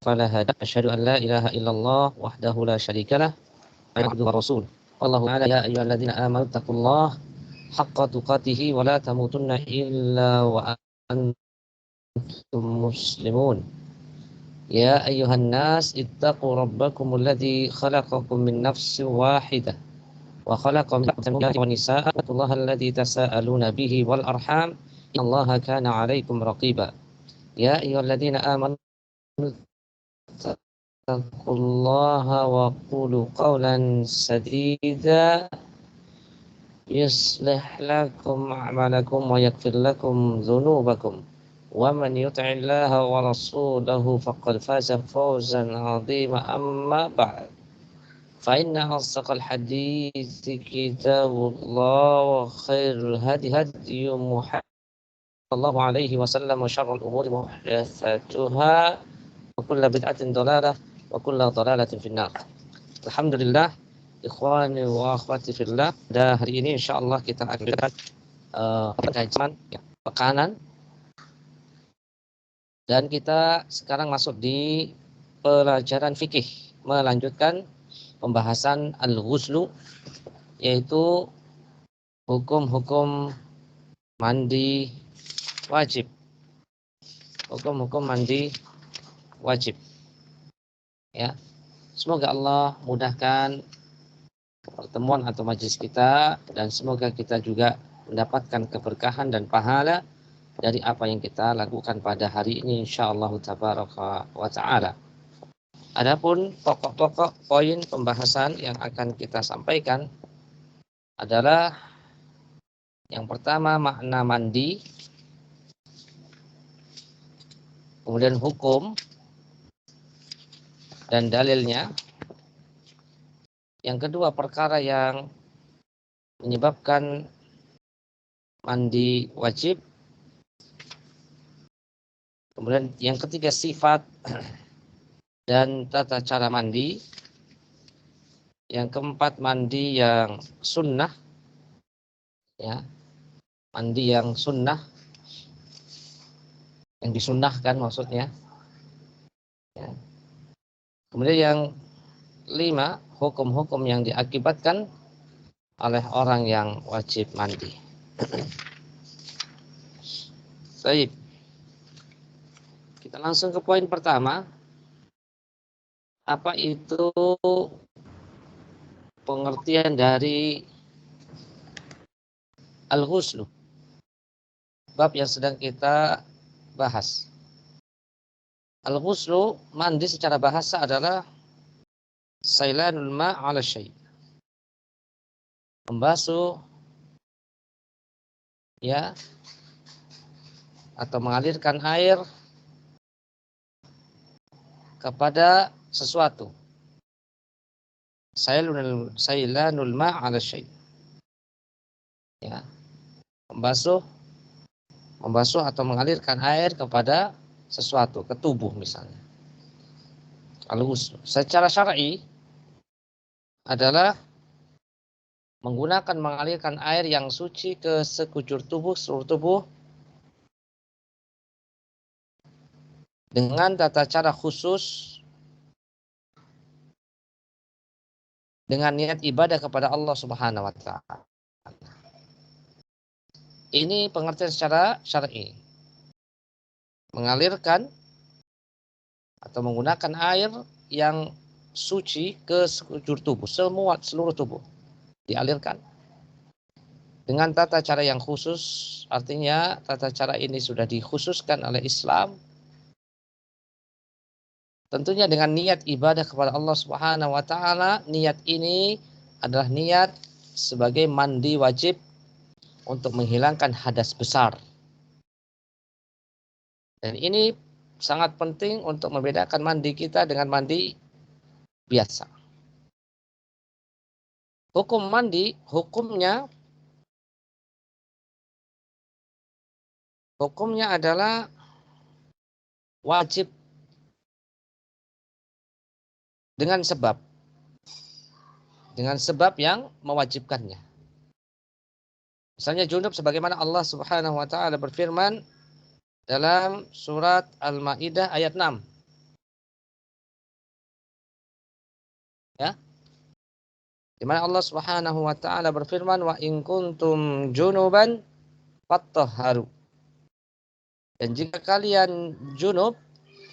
فلا هادي له. أشهد أن لا إله إلا الله وحده لا شريك له عبده ورسوله. الله تعالى يا أيها الذين آمنوا اتقوا الله حق تقاته ولا تموتن إلا وأنتم مسلمون. يا أيها الناس اتقوا ربكم الذي خلقكم من نفس واحدة وخلق منها ونساء واتقوا الله الذي تساءلون به والأرحام إن الله كان عليكم رقيبا. يا أيها الذين آمنوا اتقوا الله وقولوا قولا سديدا يصلح لكم أعمالكم ويغفر لكم ذنوبكم ومن يطع الله ورسوله فقد فاز فوزا عظيما. أما بعد فإن أصدق الحديث كتاب الله وخير الهدي هدي محمد صلى الله عليه وسلم وشر الأمور محدثاتها وكل بدعة ضلالة وكل ضلالة في النار. Alhamdulillah, ikhwani wa akhwati fillah. Dan hari ini insyaallah kita akan kajian pekanan. Dan kita sekarang masuk di pelajaran fikih, melanjutkan pembahasan al-ghuslu, yaitu hukum-hukum mandi wajib. Hukum-hukum mandi wajib. Ya. Semoga Allah mudahkan pertemuan atau majlis kita dan semoga kita juga mendapatkan keberkahan dan pahala dari apa yang kita lakukan pada hari ini insyaallah tabaraka wa taala. Adapun pokok-pokok poin pembahasan yang akan kita sampaikan adalah yang pertama makna mandi, kemudian hukum dan dalilnya. Yang kedua, perkara yang menyebabkan mandi wajib. Kemudian yang ketiga, sifat dan tata cara mandi. Yang keempat, mandi yang sunnah. Ya, mandi yang sunnah, yang disunnahkan maksudnya. Ya. Kemudian yang lima, hukum-hukum yang diakibatkan oleh orang yang wajib mandi. Baik. Kita langsung ke poin pertama. Apa itu pengertian dari al-ghuslu? Bab yang sedang kita bahas. Al-ghuslu, mandi secara bahasa adalah sailanul ma' 'ala syai'. Membasuh ya atau mengalirkan air kepada sesuatu. Sailanul ma' 'ala syai'. Ya. Membasuh atau mengalirkan air kepada sesuatu, ke tubuh misalnya. Al-ghusl secara syar'i adalah menggunakan mengalirkan air yang suci ke sekujur tubuh, seluruh tubuh dengan tata cara khusus, dengan niat ibadah kepada Allah Subhanahu wa taala. Ini pengertian secara syar'i. Mengalirkan atau menggunakan air yang suci ke sekujur tubuh, seluruh tubuh dialirkan dengan tata cara yang khusus. Artinya tata cara ini sudah dikhususkan oleh Islam, tentunya dengan niat ibadah kepada Allah Subhanahu wa taala. Niat ini adalah niat sebagai mandi wajib untuk menghilangkan hadas besar. Dan ini sangat penting untuk membedakan mandi kita dengan mandi biasa. Hukum mandi, hukumnya adalah wajib dengan sebab yang mewajibkannya. Misalnya junub, sebagaimana Allah Subhanahu wa taala berfirman dalam surat Al-Maidah ayat 6. Ya, di mana Allah Subhanahu wa taala berfirman, wa in kuntum junuban fattahharu. Dan jika kalian junub,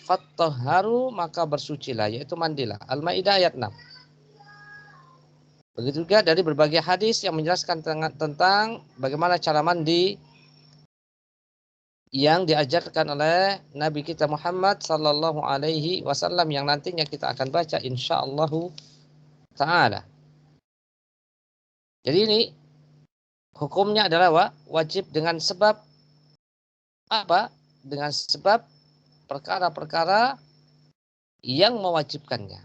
fattahharu, maka bersucilah, yaitu mandilah. Al-Maidah ayat 6. Begitu juga dari berbagai hadis yang menjelaskan tentang bagaimana cara mandi yang diajarkan oleh Nabi kita Muhammad sallallahu alaihi wasallam yang nantinya kita akan baca insyaallah taala. Jadi ini hukumnya adalah wajib dengan sebab apa? Dengan sebab perkara-perkara yang mewajibkannya.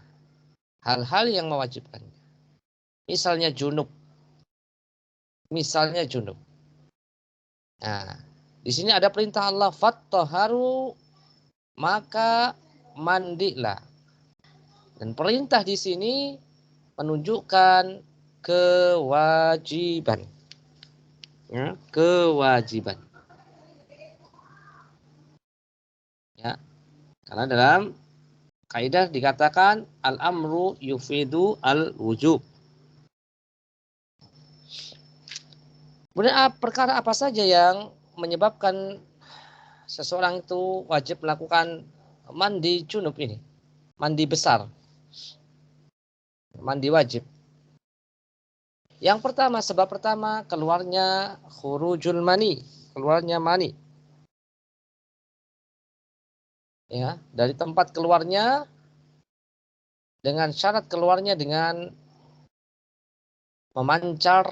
Hal-hal yang mewajibkannya. Misalnya junub. Nah, di sini ada perintah Allah, fattahharu, maka mandilah. Dan perintah di sini menunjukkan kewajiban. Ya, kewajiban. Ya. Karena dalam kaidah dikatakan al-amru yufidu al-wujub. Kemudian perkara apa saja yang menyebabkan seseorang itu wajib melakukan mandi junub ini? Mandi besar. Mandi wajib. Yang pertama, sebab pertama keluarnya khurujul mani, keluarnya mani. Ya, dari tempat keluarnya dengan syarat keluarnya dengan memancar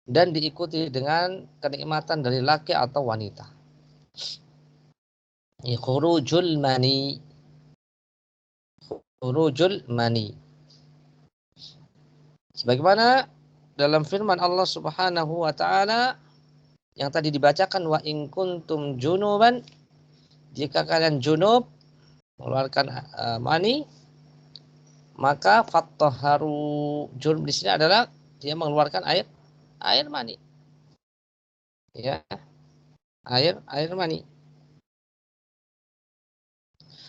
dan diikuti dengan kenikmatan dari laki atau wanita. Khurujul mani. Khurujul mani. Sebagaimana dalam firman Allah Subhanahu wa taala yang tadi dibacakan, wa in kuntum junuban, jika kalian junub mengeluarkan mani, maka fattahharu. Junub di sini adalah dia mengeluarkan air mani. Ya. Air mani.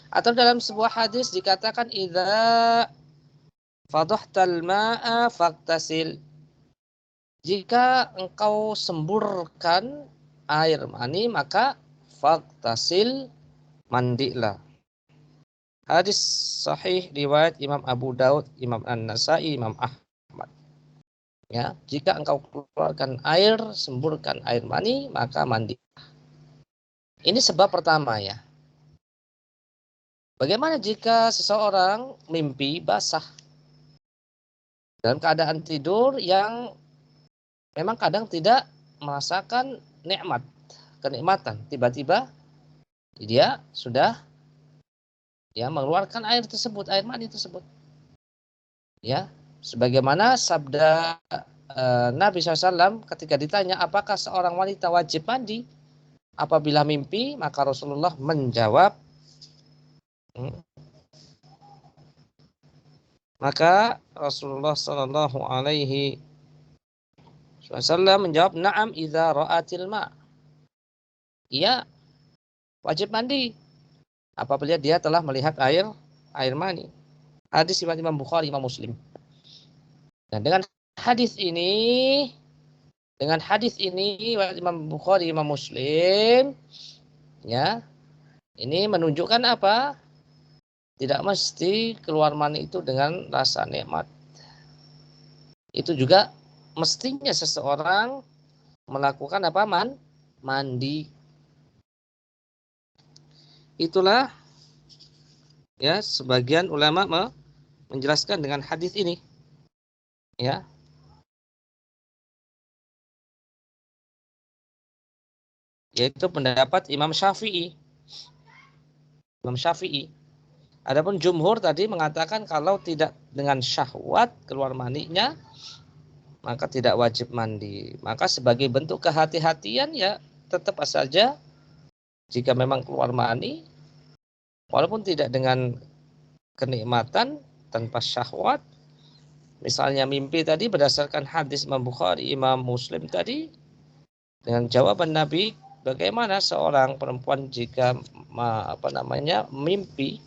Atau dalam sebuah hadis dikatakan idza fadhahtal ma'a faktasil. Jika engkau semburkan air mani, maka faktasil, mandilah. Hadis sahih riwayat Imam Abu Daud, Imam An-Nasai, Imam Ahmad. Ya, jika engkau keluarkan air, semburkan air mani, maka mandi. Ini sebab pertama ya. Bagaimana jika seseorang mimpi basah dalam keadaan tidur yang memang kadang tidak merasakan kenikmatan. Tiba-tiba dia sudah mengeluarkan air mani tersebut. Ya, sebagaimana sabda Nabi SAW ketika ditanya apakah seorang wanita wajib mandi apabila mimpi, maka Rasulullah menjawab, maka Rasulullah Shallallahu Alaihi Wasallam menjawab, na'am idza ra'atil ma. Iya, wajib mandi apabila dia telah melihat air mani. Hadis riwayat Imam Bukhari, Imam Muslim. Dan dengan hadis ini Imam Bukhari, Imam Muslim, ya, ini menunjukkan apa? Tidak mesti keluar mani itu dengan rasa nikmat. Itu juga mestinya seseorang melakukan apa? Mandi. Itulah ya sebagian ulama menjelaskan dengan hadis ini. Ya. Yaitu pendapat Imam Syafi'i. Adapun jumhur tadi mengatakan kalau tidak dengan syahwat keluar maninya, maka tidak wajib mandi. Maka sebagai bentuk kehati-hatian ya tetap saja jika memang keluar mani, walaupun tidak dengan kenikmatan, tanpa syahwat, misalnya mimpi tadi berdasarkan hadis Imam Bukhari, Imam Muslim tadi, dengan jawaban Nabi, bagaimana seorang perempuan jika mimpi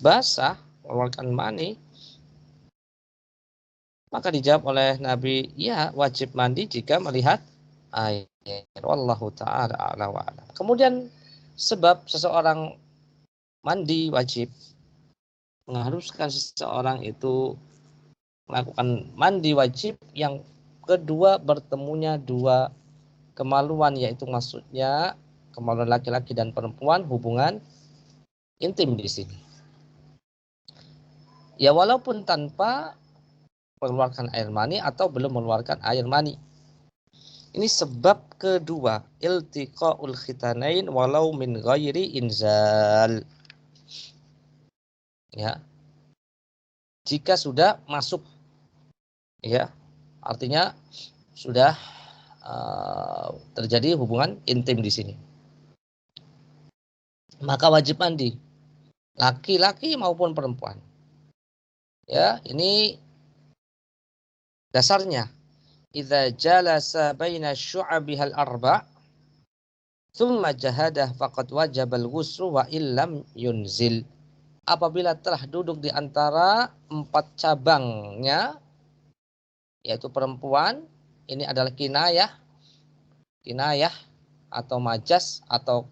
basah, mengeluarkan mani, Maka dijawab oleh Nabi, ya wajib mandi jika melihat air. Wallahu ta'ala a'la wa a'lam. Kemudian sebab seseorang mandi wajib mengharuskan seseorang itu melakukan mandi wajib. Yang kedua, bertemunya dua kemaluan, yaitu maksudnya kemaluan laki-laki dan perempuan, hubungan intim di sini. Ya walaupun tanpa mengeluarkan air mani atau belum mengeluarkan air mani. Ini sebab kedua, iltiqaul khitanain walau min ghairi inzal. Ya. Jika sudah masuk, ya, artinya sudah terjadi hubungan intim di sini. Maka wajib mandi, laki-laki maupun perempuan. Ya, ini dasarnya. Idza jalasa baina syu'abihal arba' thumma jahadah faqad wajabal ghuslu wa illam yunzil. Apabila telah duduk di antara empat cabangnya, yaitu perempuan, ini adalah kinayah atau majas atau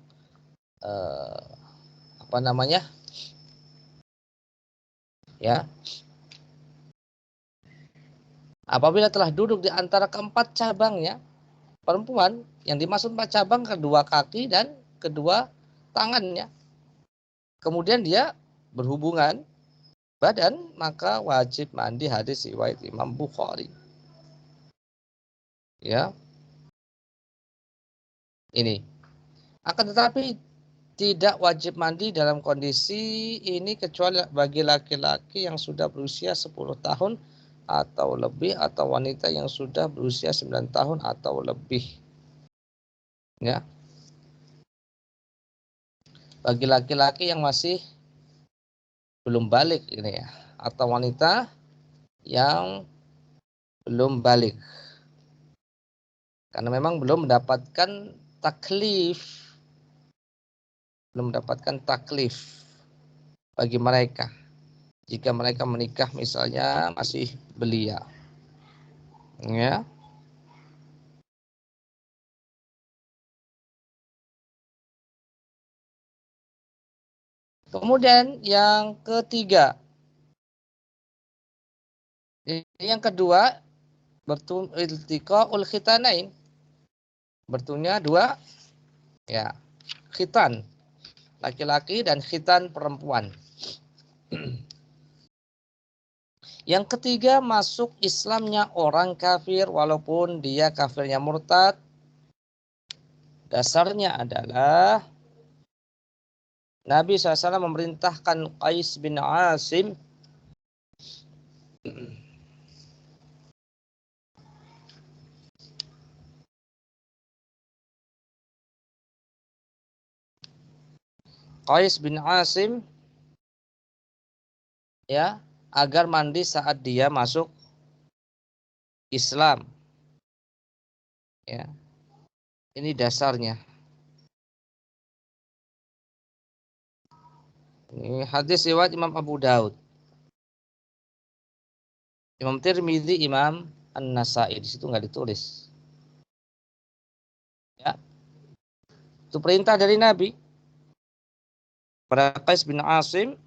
ya. Apabila telah duduk di antara keempat cabangnya, perempuan, yang dimaksud empat cabang kedua kaki dan kedua tangannya, kemudian dia berhubungan badan, maka wajib mandi. Hadis riwayat Imam Bukhari. Ya. Ini. Akan tetapi tidak wajib mandi dalam kondisi ini kecuali bagi laki-laki yang sudah berusia 10 tahun atau lebih, atau wanita yang sudah berusia 9 tahun atau lebih. Ya. Bagi laki-laki yang masih belum balik ini ya, atau wanita yang belum balik. Karena memang belum mendapatkan taklif. Bagi mereka. Jika mereka menikah misalnya masih belia. Ya. Kemudian yang ketiga. Yang kedua, iltiqaul khitanain. Bertunya dua, ya, khitan laki-laki dan khitan perempuan. Yang ketiga, masuk Islamnya orang kafir walaupun dia kafirnya murtad. Dasarnya adalah Nabi SAW memerintahkan Qais bin Asim ya, agar mandi saat dia masuk Islam. Ya. Ini dasarnya. Ini hadis riwayat Imam Abu Daud, Imam Tirmidzi, Imam An-Nasai. Di situ nggak ditulis. Ya. Itu perintah dari Nabi. Pada Qais bin Asim,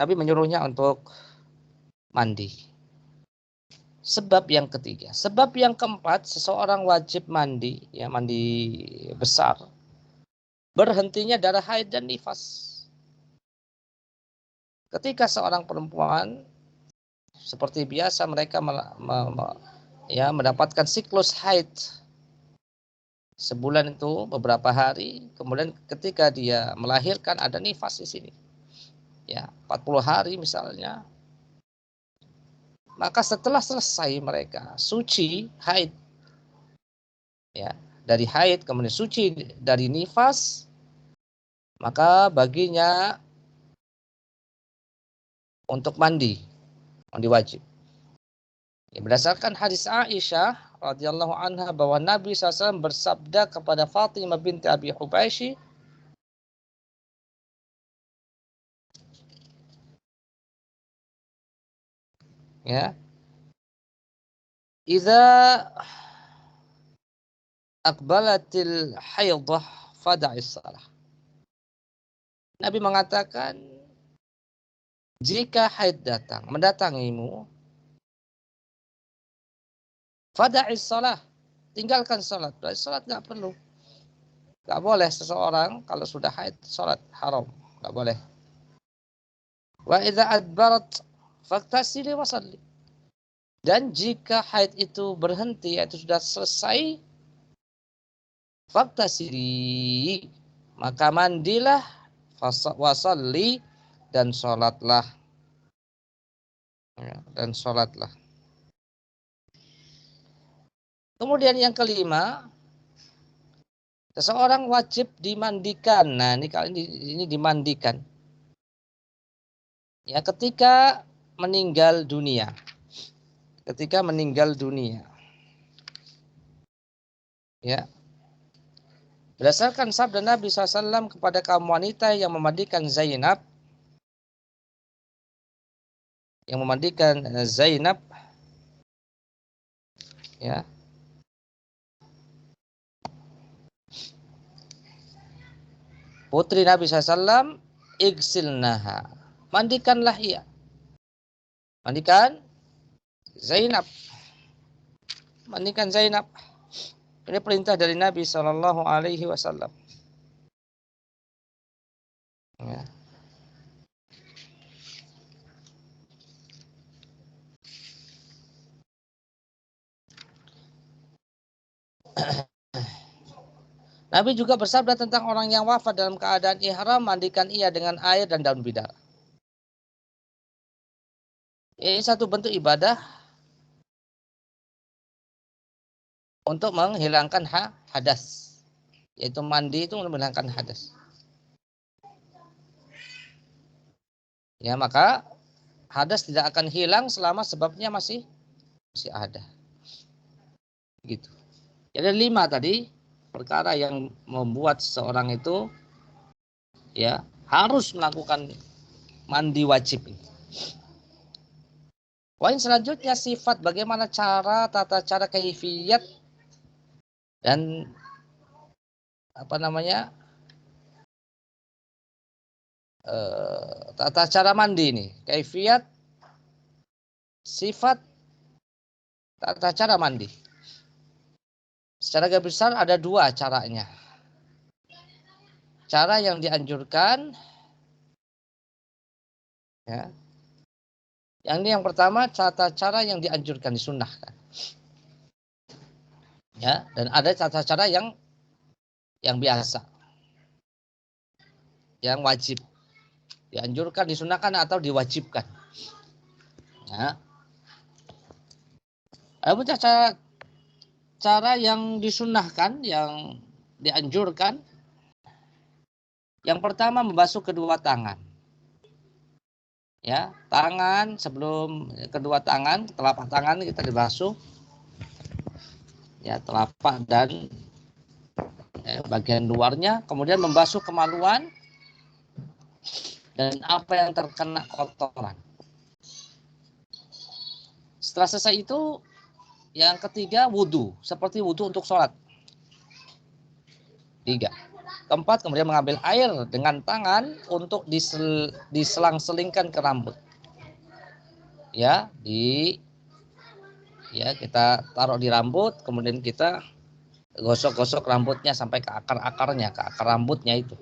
Nabi menyuruhnya untuk mandi. Sebab yang ketiga. Sebab yang keempat, seseorang wajib mandi, ya, mandi besar, berhentinya darah haid dan nifas. Ketika seorang perempuan, seperti biasa mereka mendapatkan siklus haid sebulan itu beberapa hari, kemudian ketika dia melahirkan ada nifas di sini. Ya, 40 hari misalnya. Maka setelah selesai mereka suci haid, ya, dari haid kemudian suci dari nifas, maka baginya untuk mandi wajib. Ya, berdasarkan hadis Aisyah radhiyallahu anha bahwa Nabi SAW bersabda kepada Fatimah binti Abi Hubayshi, ya, Idza aqbalatil haidah fada'is salah. Nabi mengatakan, jika haid datang, mendatangimu, fada'is salah, tinggalkan salat. Berarti salat nggak perlu. Nggak boleh seseorang kalau sudah haid salat, haram, nggak boleh. Wa idza adbarat faktasili wasalli. Dan jika haid itu berhenti, yaitu sudah selesai, faktasili, maka mandilah, wasalli, dan sholatlah. Dan sholatlah. Kemudian yang kelima, seseorang wajib dimandikan. Nah, ini kali ini dimandikan. Ya, ketika meninggal dunia. Ketika meninggal dunia. Ya. Berdasarkan sabda Nabi SAW kepada kaum wanita yang memandikan Zainab. Yang memandikan Zainab. Ya. Putri Nabi SAW, igsilnaha. Mandikanlah ia. Mandikan Zainab. Mandikan Zainab. Ini perintah dari Nabi SAW. Ya. Nabi juga bersabda tentang orang yang wafat dalam keadaan ihram, mandikan ia dengan air dan daun bidara. Ini satu bentuk ibadah untuk menghilangkan hadas. Yaitu mandi itu menghilangkan hadas. Ya, maka hadas tidak akan hilang selama sebabnya masih ada. Gitu. Jadi 5 tadi perkara yang membuat seseorang itu ya harus melakukan mandi wajib. Poin selanjutnya sifat, bagaimana tata cara kaifiyat dan tata cara mandi ini, kaifiyat, sifat, tata cara mandi. Secara garis besar ada 2 caranya. Cara yang dianjurkan, ya. Yang pertama, tata cara yang dianjurkan, disunnahkan. Ya, dan ada tata cara yang biasa. Yang wajib. Dianjurkan, disunnahkan atau diwajibkan. Ya. Ada cara yang disunnahkan, yang dianjurkan. Yang pertama, membasuh kedua tangan. Ya, tangan sebelum kedua tangan, telapak tangan kita dibasuh. Ya, telapak dan bagian luarnya, kemudian membasuh kemaluan dan apa yang terkena kotoran. Setelah selesai itu, yang ketiga wudhu, seperti wudhu untuk sholat. 3. Keempat, kemudian mengambil air dengan tangan untuk diselang-selingkan ke rambut. Ya, kita taruh di rambut, kemudian kita gosok-gosok rambutnya sampai ke akar-akarnya, ke akar rambutnya itu.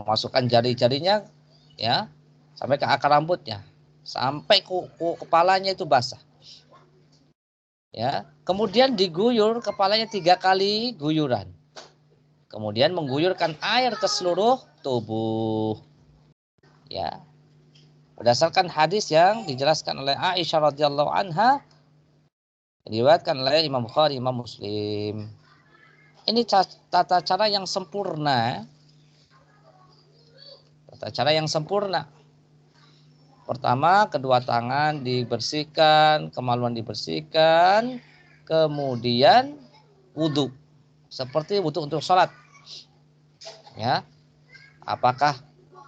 Memasukkan jari-jarinya ya sampai ke akar rambutnya, sampai kepalanya itu basah. Ya, kemudian diguyur kepalanya 3 kali guyuran. Kemudian mengguyurkan air ke seluruh tubuh. Ya. Berdasarkan hadis yang dijelaskan oleh Aisyah radhiyallahu anha, diriwayatkan oleh Imam Bukhari, Imam Muslim. Ini tata cara yang sempurna. Tata cara yang sempurna. Pertama, kedua tangan dibersihkan, kemaluan dibersihkan, kemudian wudhu. Seperti wudhu untuk sholat. Ya, apakah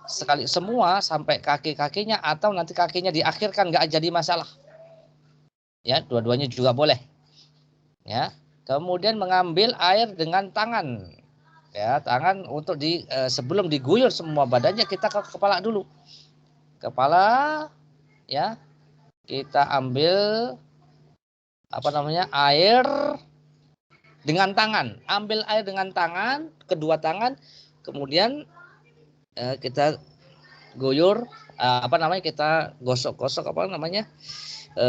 sekali semua sampai kaki-kakinya atau nanti kakinya diakhirkan, nggak jadi masalah. Ya, dua-duanya juga boleh. Ya. Kemudian mengambil air dengan tangan. Ya, tangan untuk sebelum diguyur semua badannya kita ke kepala dulu. Kepala ya, kita ambil air dengan tangan. Ambil air dengan tangan, kedua tangan, kemudian kita guyur kita gosok-gosok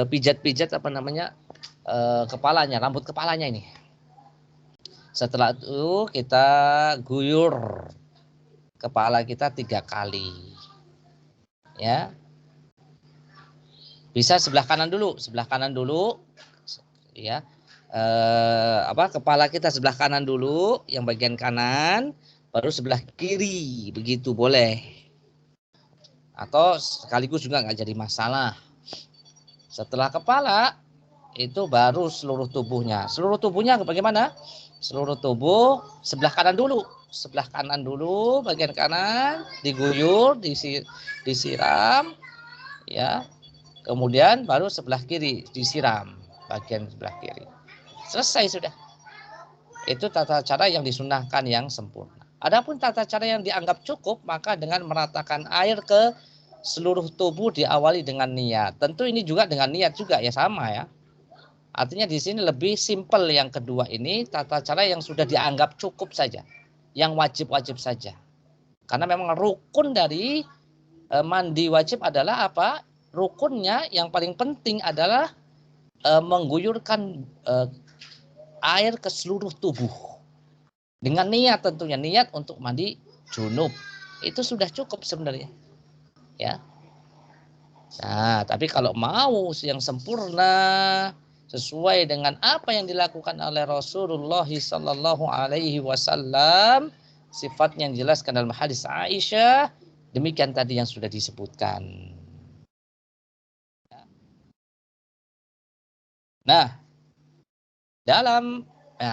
pijat-pijat kepalanya, rambut kepalanya ini. Setelah itu kita guyur kepala kita 3 kali. Ya. Bisa sebelah kanan dulu ya. Kepala kita sebelah kanan dulu, yang bagian kanan, baru sebelah kiri, begitu boleh. Atau sekaligus juga nggak jadi masalah. Setelah kepala itu baru seluruh tubuhnya. Seluruh tubuhnya bagaimana? Seluruh tubuh sebelah kanan dulu. Sebelah kanan dulu, bagian kanan diguyur, disiram ya. Kemudian baru sebelah kiri disiram, bagian sebelah kiri. Selesai sudah. Itu tata cara yang disunahkan yang sempurna. Adapun tata cara yang dianggap cukup, maka dengan meratakan air ke seluruh tubuh diawali dengan niat. Tentu ini juga dengan niat juga ya, sama ya. Artinya di sini lebih simpel yang kedua ini, tata cara yang sudah dianggap cukup saja, yang wajib-wajib saja. Karena memang rukun dari mandi wajib adalah apa? Rukunnya yang paling penting adalah mengguyurkan air ke seluruh tubuh. Dengan niat tentunya, niat untuk mandi junub. Itu sudah cukup sebenarnya. Ya. Nah, tapi kalau mau yang sempurna sesuai dengan apa yang dilakukan oleh Rasulullah sallallahu alaihi wasallam, sifatnya yang dijelaskan dalam hadis Aisyah, demikian tadi yang sudah disebutkan. Nah,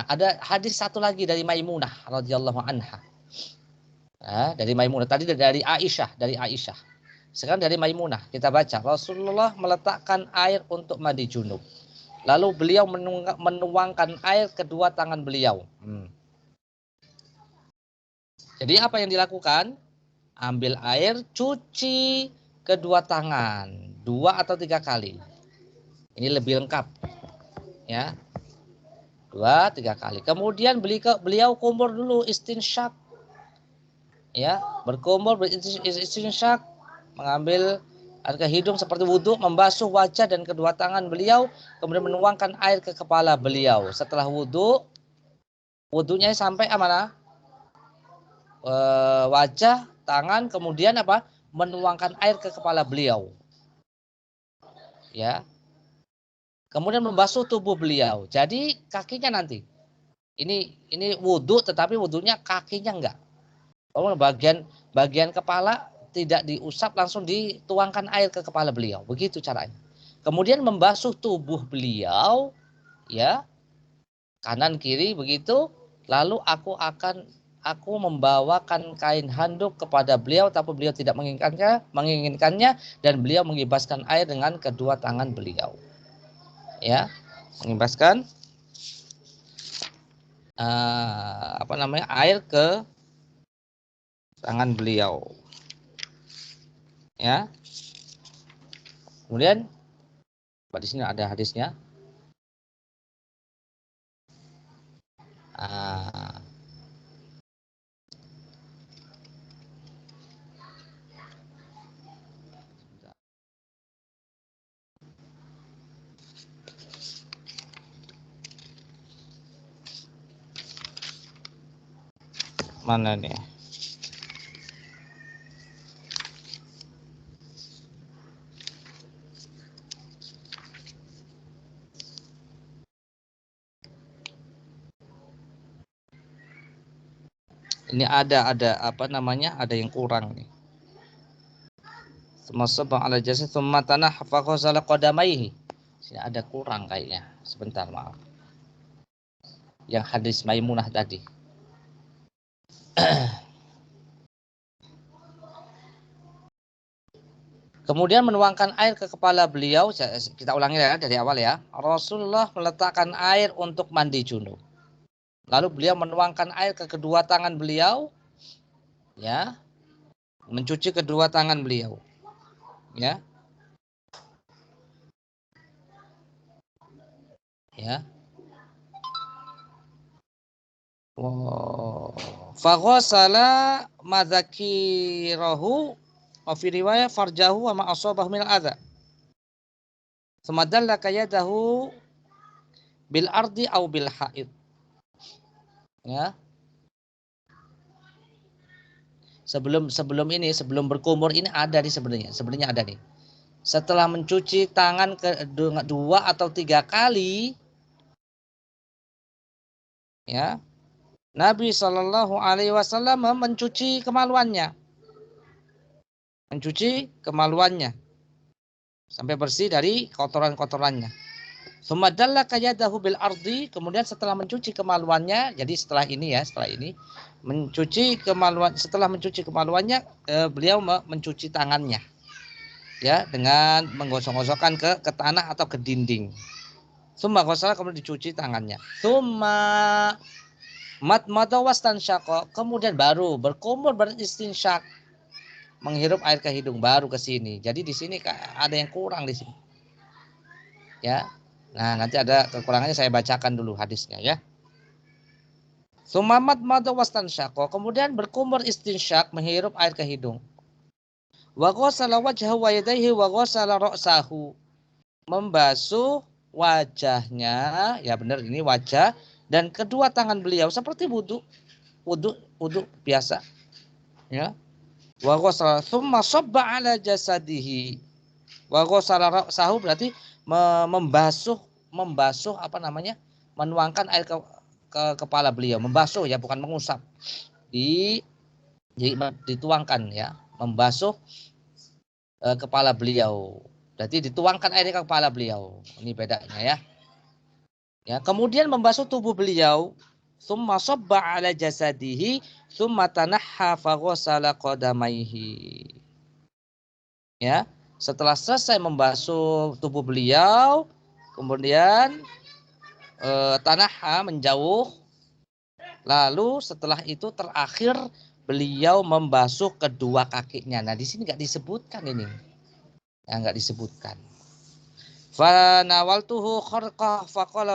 ada hadis satu lagi dari Maimunah radhiyallahu anha. Nah, dari Maimunah tadi dari Aisyah. Sekarang dari Maimunah kita baca, Rasulullah meletakkan air untuk mandi junub. Lalu beliau menuangkan air kedua tangan beliau. Jadi apa yang dilakukan? Ambil air, cuci kedua tangan 2 atau 3 kali. Ini lebih lengkap. Ya. 2, 3 kali. Kemudian beliau kumur dulu, istinsyak. Ya, berkumur, beristinsyak, mengambil air ke hidung seperti wudhu, membasuh wajah dan kedua tangan beliau, kemudian menuangkan air ke kepala beliau. Setelah wudhunya sampai mana? Wajah, tangan, kemudian menuangkan air ke kepala beliau. Ya. Kemudian membasuh tubuh beliau. Jadi kakinya nanti. Ini wudhu, tetapi wudhunya kakinya enggak. Bagian kepala tidak diusap, langsung dituangkan air ke kepala beliau. Begitu caranya. Kemudian membasuh tubuh beliau, ya, kanan kiri begitu. Lalu aku membawakan kain handuk kepada beliau, tapi beliau tidak menginginkannya, dan beliau mengibaskan air dengan kedua tangan beliau. Ya, mengibaskan air ke tangan beliau. Ya. Kemudian di sini ada hadisnya. Mana nih? Ini ada ada yang kurang nih. Semasabah ala jasad thumma tanahfa qasala qadamaihi. Sini ada kurang kayaknya. Sebentar, maaf. Yang hadis Maimunah tadi. Kemudian menuangkan air ke kepala beliau. Kita ulangi ya dari awal ya. Rasulullah meletakkan air untuk mandi junub. Lalu beliau menuangkan air ke kedua tangan beliau, ya, mencuci kedua tangan beliau, ya, ya. Faghasala madzakirahu wa fi riwayah farjahu wa ma asabahu min adza. Semadalla kayadahu bil ardi au bil haid. Ya. Sebelum berkumur ini ada nih sebenarnya ada nih. Setelah mencuci tangan dua atau tiga kali, ya, Nabi Shallallahu Alaihi Wasallam mencuci kemaluannya, sampai bersih dari kotoran-kotorannya. Sumadalla kayadahu bil ardi, kemudian setelah mencuci kemaluannya, jadi setelah ini setelah mencuci kemaluannya, beliau mencuci tangannya, ya, dengan menggosok-gosokkan ke tanah atau ke dinding. Summa ghasala, kemudian dicuci tangannya. Summa matmada wastansyaqa, kemudian baru berkumur beristinsyak, menghirup air ke hidung, baru ke sini. Jadi di sini ada yang kurang di sini. Ya. Nah, nanti ada kekurangannya, saya bacakan dulu hadisnya ya. Summa matmada wastansyaqa, kemudian berkumur istinsyak, menghirup air ke hidung. Wa ghasala wajhahu wa yadayhi wa ghasala ra'sahu, membasuh wajahnya, ya benar ini wajah, dan kedua tangan beliau seperti wudu biasa, ya. Wa ghasala tsumma sabba ala jasadihi. Wa ghasala ra'sahu berarti membasuh menuangkan air ke kepala beliau, membasuh ya, bukan mengusap. Dituangkan ya, membasuh kepala beliau. Berarti dituangkan air ke kepala beliau. Ini bedanya ya. Ya, kemudian membasuh tubuh beliau, summa sabba ala jasadihi, summa tanahha fa ghassala qadamaihi. Ya, setelah selesai membasuh tubuh beliau, kemudian tanahha menjauh, lalu setelah itu terakhir beliau membasuh kedua kakinya. Nah, di sini enggak disebutkan ini. Ya, enggak disebutkan. Fa nawaltuhu kharqah faqala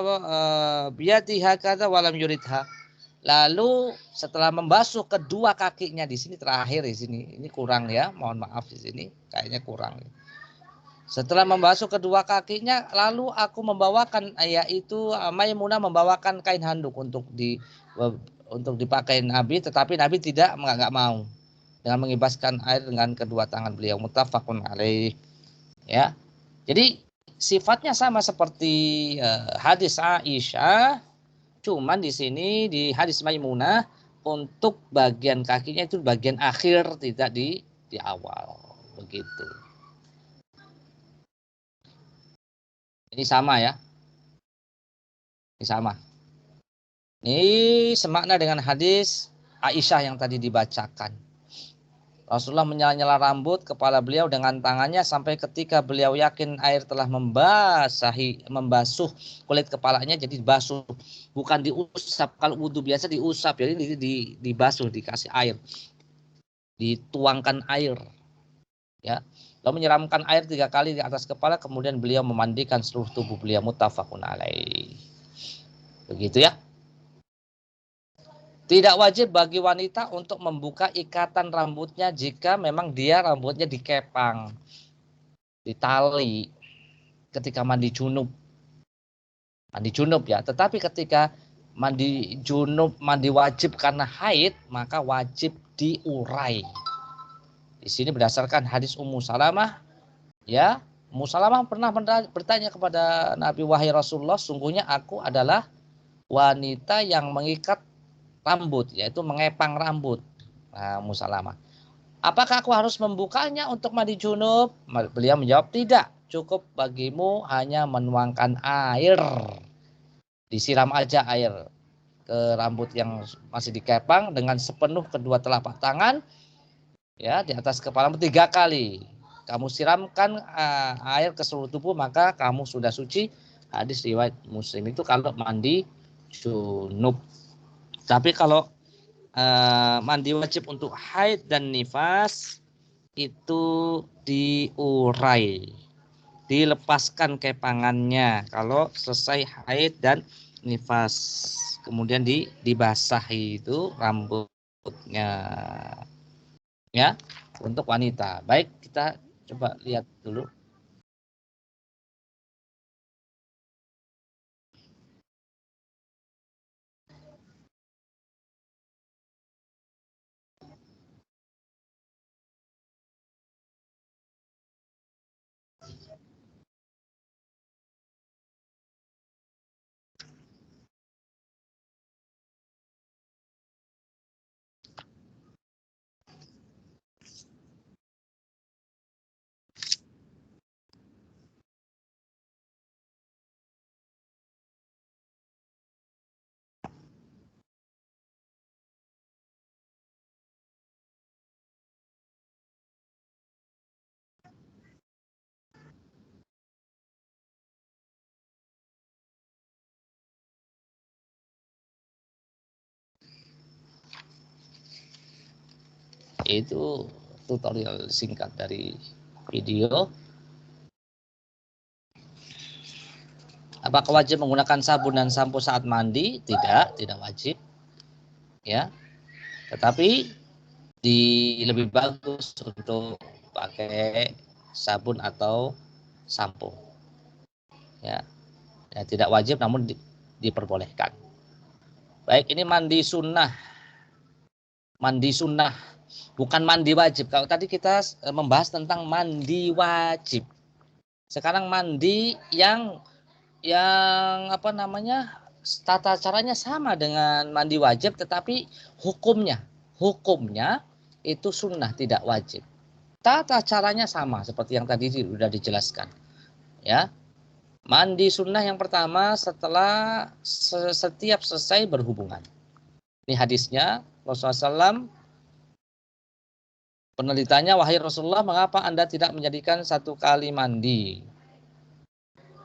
biyadi hakadha wa lam yuridha. Lalu setelah membasuh kedua kakinya, di sini terakhir, di sini ini kurang ya, mohon maaf, di sini kayaknya kurang. Setelah membasuh kedua kakinya, lalu aku membawakan, yaitu Maimunah membawakan kain handuk untuk dipakai Nabi, tetapi Nabi enggak mau, dengan mengibaskan air dengan kedua tangan beliau. Muttafaqun alaih. Ya. Jadi sifatnya sama seperti hadis Aisyah, cuman di sini di hadis Maimunah untuk bagian kakinya itu bagian akhir, tidak di awal, begitu. Ini sama ya. Ini sama. Ini semakna dengan hadis Aisyah yang tadi dibacakan. Rasulullah menyela-nyela rambut kepala beliau dengan tangannya sampai ketika beliau yakin air telah membasuh kulit kepalanya, jadi dibasuh, bukan diusap. Kalau wudhu biasa diusap, jadi dibasuh, dikasih air, dituangkan air, ya. Lalu menyiramkan air 3 kali di atas kepala, kemudian beliau memandikan seluruh tubuh beliau. Muttafaqun alaih. Begitu ya. Tidak wajib bagi wanita untuk membuka ikatan rambutnya jika memang dia rambutnya dikepang, ditali ketika mandi junub. Mandi junub ya, tetapi ketika mandi junub, mandi wajib karena haid, maka wajib diurai. Di sini berdasarkan hadis Ummu Salamah, ya, Ummu Salamah pernah bertanya kepada Nabi, wahai Rasulullah, sungguhnya aku adalah wanita yang mengikat rambut, yaitu mengepang rambut. Nah, Ummu Salamah, apakah aku harus membukanya untuk mandi junub? Beliau menjawab, tidak, cukup bagimu hanya menuangkan air, disiram aja air ke rambut yang masih dikepang dengan sepenuh kedua telapak tangan, ya, di atas kepala 3 kali. kamu siramkan air ke seluruh tubuh, maka kamu sudah suci. Hadis riwayat Muslim. Itu kalau mandi junub. Tapi kalau mandi wajib untuk haid dan nifas itu diurai, dilepaskan kepangannya kalau selesai haid dan nifas, kemudian dibasahi itu rambutnya, ya, untuk wanita. Baik, kita coba lihat dulu. Itu tutorial singkat dari video. Apakah wajib menggunakan sabun dan sampo saat mandi? Tidak wajib, ya. Tetapi lebih bagus untuk pakai sabun atau sampo, ya. Tidak wajib namun diperbolehkan. Baik, ini mandi sunnah, bukan mandi wajib. Kalau tadi kita membahas tentang mandi wajib, sekarang mandi yang apa namanya, tata caranya sama dengan mandi wajib, tetapi hukumnya itu sunnah, tidak wajib. Tata caranya sama seperti yang tadi sudah dijelaskan, ya. Mandi sunnah yang pertama setelah setiap selesai berhubungan. Ini hadisnya Rasulullah SAW pernah ditanya, wahai Rasulullah, mengapa Anda tidak menjadikan satu kali mandi?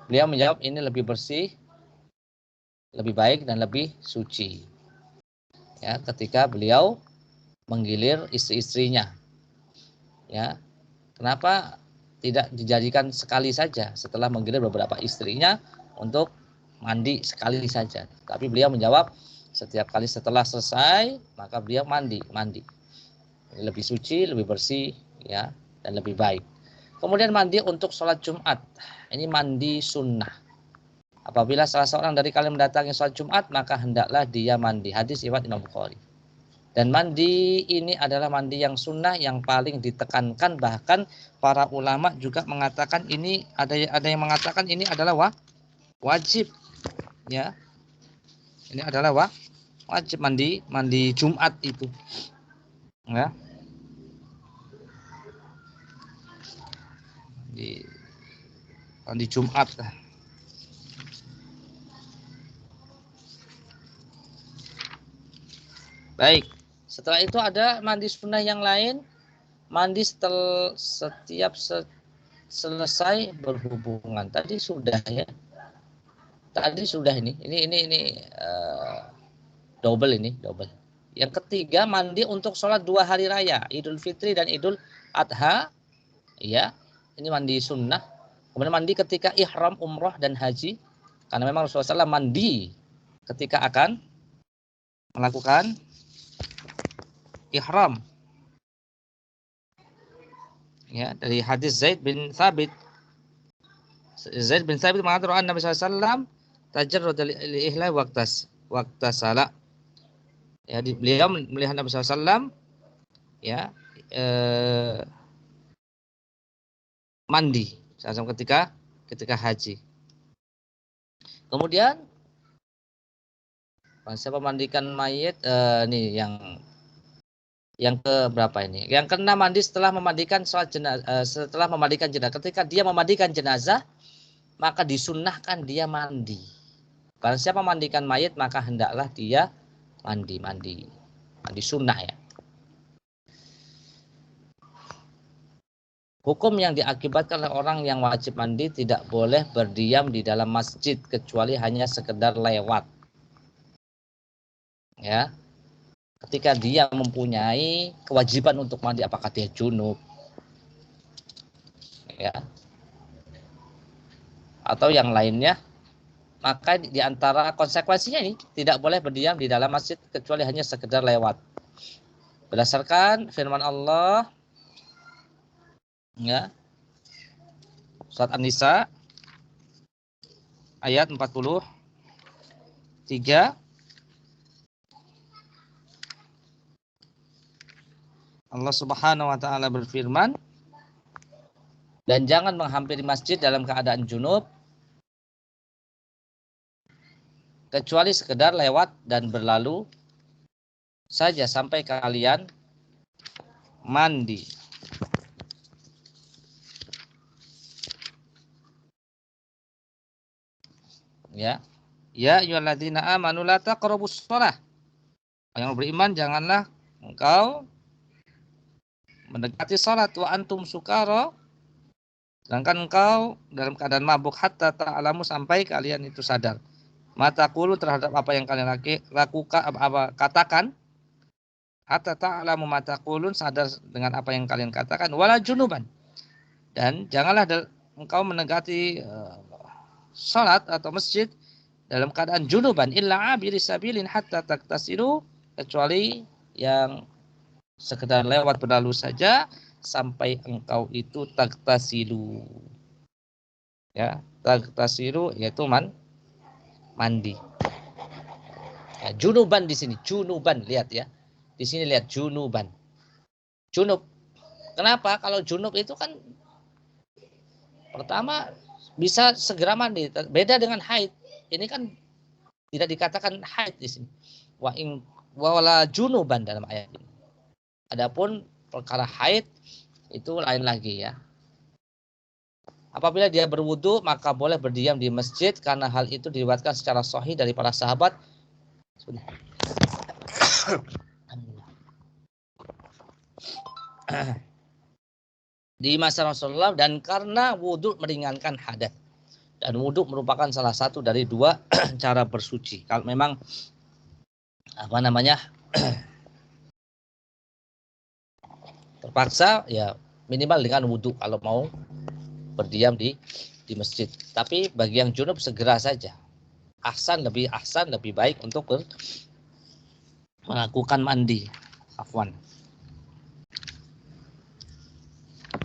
Beliau menjawab, ini lebih bersih, lebih baik dan lebih suci. Ya, ketika beliau menggilir istri-istrinya. Ya. Kenapa tidak dijadikan sekali saja setelah menggilir beberapa istrinya untuk mandi sekali saja? Tapi beliau menjawab, setiap kali setelah selesai maka beliau mandi. Ini lebih suci, lebih bersih, ya, dan lebih baik. Kemudian mandi untuk sholat Jumat. Ini mandi sunnah. Apabila salah seorang dari kalian mendatangi sholat Jumat, maka hendaklah dia mandi. Hadis riwayat Imam Bukhari. Dan mandi ini adalah mandi yang sunnah yang paling ditekankan. Bahkan para ulama juga mengatakan ini, ada yang mengatakan ini adalah wajib, ya. Ini adalah wajib mandi Jumat itu, ya. Mandi Jumat. Baik, setelah itu ada mandi sunnah yang lain, mandi setiap selesai berhubungan. Tadi sudah, ya. Tadi sudah ini double. Yang ketiga, mandi untuk sholat 2 hari raya, Idul Fitri dan Idul Adha, ya. Ini mandi sunnah. Kemudian mandi ketika ihram umroh dan haji, karena memang Rasulullah SAW mandi ketika akan melakukan ihram, ya, dari hadis Zaid bin Thabit mengatakan Nabi SAW tajarrud li ihla waqtas salat. Ya, beliau melihat Nabi SAW, ya, mandi ketika haji. Kemudian siapa mandikan mayit, nih yang ke berapa ini? Yang keenam, mandi setelah memandikan jenazah. Ketika dia memandikan jenazah, maka disunnahkan dia mandi. Kalau siapa memandikan mayit, maka hendaklah dia mandi sunnah, ya. Hukum yang diakibatkan oleh orang yang wajib mandi tidak boleh berdiam di dalam masjid kecuali hanya sekedar lewat. Ya. Ketika dia mempunyai kewajiban untuk mandi, apakah dia junub, ya, atau yang lainnya, maka di antara konsekuensinya ini tidak boleh berdiam di dalam masjid kecuali hanya sekedar lewat. Berdasarkan firman Allah, ya, surat An-Nisa ayat 43, Allah Subhanahu wa taala berfirman, dan jangan menghampiri masjid dalam keadaan junub kecuali sekedar lewat dan berlalu saja sampai kalian mandi. Ya. Ya ayyuhalladzina amanu la taqrabus shalah. Yang beriman, janganlah engkau mendekati salat wa antum sukara, sedangkan engkau dalam keadaan mabuk, hatta ta'lamu, sampai kalian itu sadar. Mata qulu, terhadap apa yang kalian lakukan, katakan. Hatta ta'lamu mata qulun, sadar dengan apa yang kalian katakan. Wala junuban, dan janganlah engkau mendekati salat atau masjid dalam keadaan junuban, illa abiri sabilin hatta taktasilu, kecuali yang sekedar lewat berlalu saja sampai engkau itu taktasilu. Ya, taktasilu yaitu mandi. Ya, junuban di sini, junuban, lihat ya. Di sini lihat junuban. Junub. Kenapa? Kalau junub itu kan pertama bisa segera mandi, beda dengan haid. Ini kan tidak dikatakan haid di sini. Wala junuban dalam ayat ini. Adapun perkara haid itu lain lagi ya. Apabila dia berwudu, maka boleh berdiam di masjid karena hal itu diriwayatkan secara sahih dari para sahabat. Di masa Rasulullah, dan karena wudu meringankan hadas. Dan wudu merupakan salah satu dari dua cara bersuci. Kalau memang terpaksa, ya minimal dengan wudu kalau mau berdiam di masjid. Tapi bagi yang junub segera saja. Lebih baik untuk melakukan mandi. Afwan.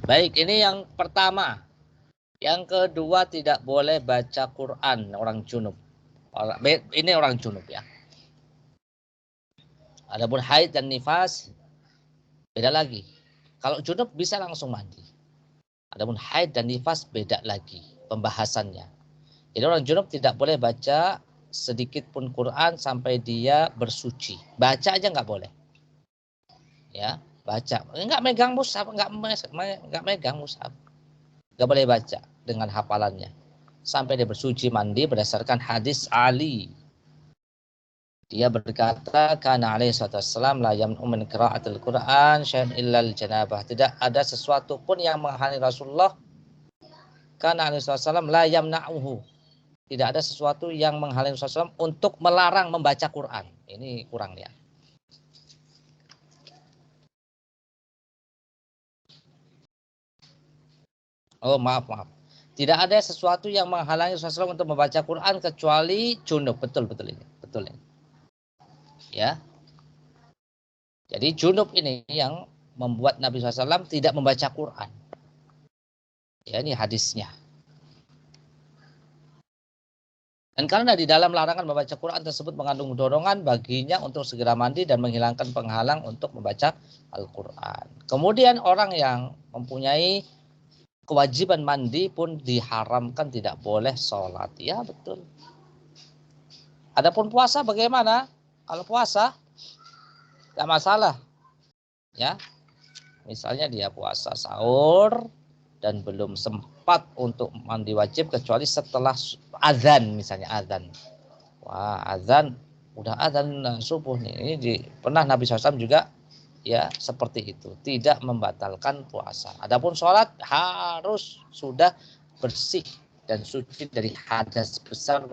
Baik, ini yang pertama. Yang kedua, tidak boleh baca Quran orang junub. Ini orang junub ya. Adapun haid dan nifas beda lagi. Kalau junub bisa langsung mandi. Adapun haid dan nifas beda lagi pembahasannya. Jadi orang junub tidak boleh baca sedikit pun Quran sampai dia bersuci. Baca aja nggak boleh. Ya, baca. Nggak megang mushaf, nggak megang mushaf. Nggak boleh baca dengan hafalannya sampai dia bersuci mandi berdasarkan hadis Ali. Dia berkata, kana alaihi wasallam la yamnu min qira'atil Qur'an syai'un illal janabah. Tidak ada sesuatu pun yang menghalangi Rasulullah. Kana alaihi wasallam la yamna'uhu. Tidak ada sesuatu yang menghalangi Rasulullah untuk melarang membaca Quran. Ini kurang ya. Oh, maaf. Tidak ada sesuatu yang menghalangi Rasulullah untuk membaca Quran kecuali junub. Betul ini. Betul ini. Ya. Jadi junub ini yang membuat Nabi SAW tidak membaca Quran. Ya, ini hadisnya. Dan karena di dalam larangan membaca Quran tersebut mengandung dorongan baginya untuk segera mandi dan menghilangkan penghalang untuk membaca Al-Quran. Kemudian orang yang mempunyai kewajiban mandi pun diharamkan tidak boleh sholat. Ya betul. Adapun puasa bagaimana? Kalau puasa tidak masalah. Ya, misalnya dia puasa sahur dan belum sempat untuk mandi wajib kecuali setelah azan, misalnya azan. Wah, azan, udah azan subuh nih. Ini pernah Nabi SAW juga ya seperti itu, tidak membatalkan puasa. Adapun sholat harus sudah bersih dan suci dari hadas besar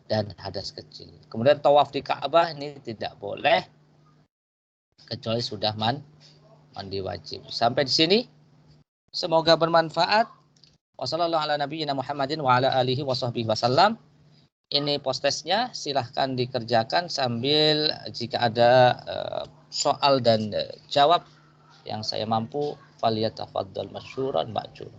dan hadas kecil. Kemudian tawaf di Ka'bah ini tidak boleh kecuali sudah mandi wajib. Sampai di sini semoga bermanfaat. Wassallallahu ala nabiyyina Muhammadin wa ala alihi washabbihi wasallam. Ini postesnya, silahkan dikerjakan sambil jika ada soal dan jawab yang saya mampu, faliyatafaddal masyuran ma'jur.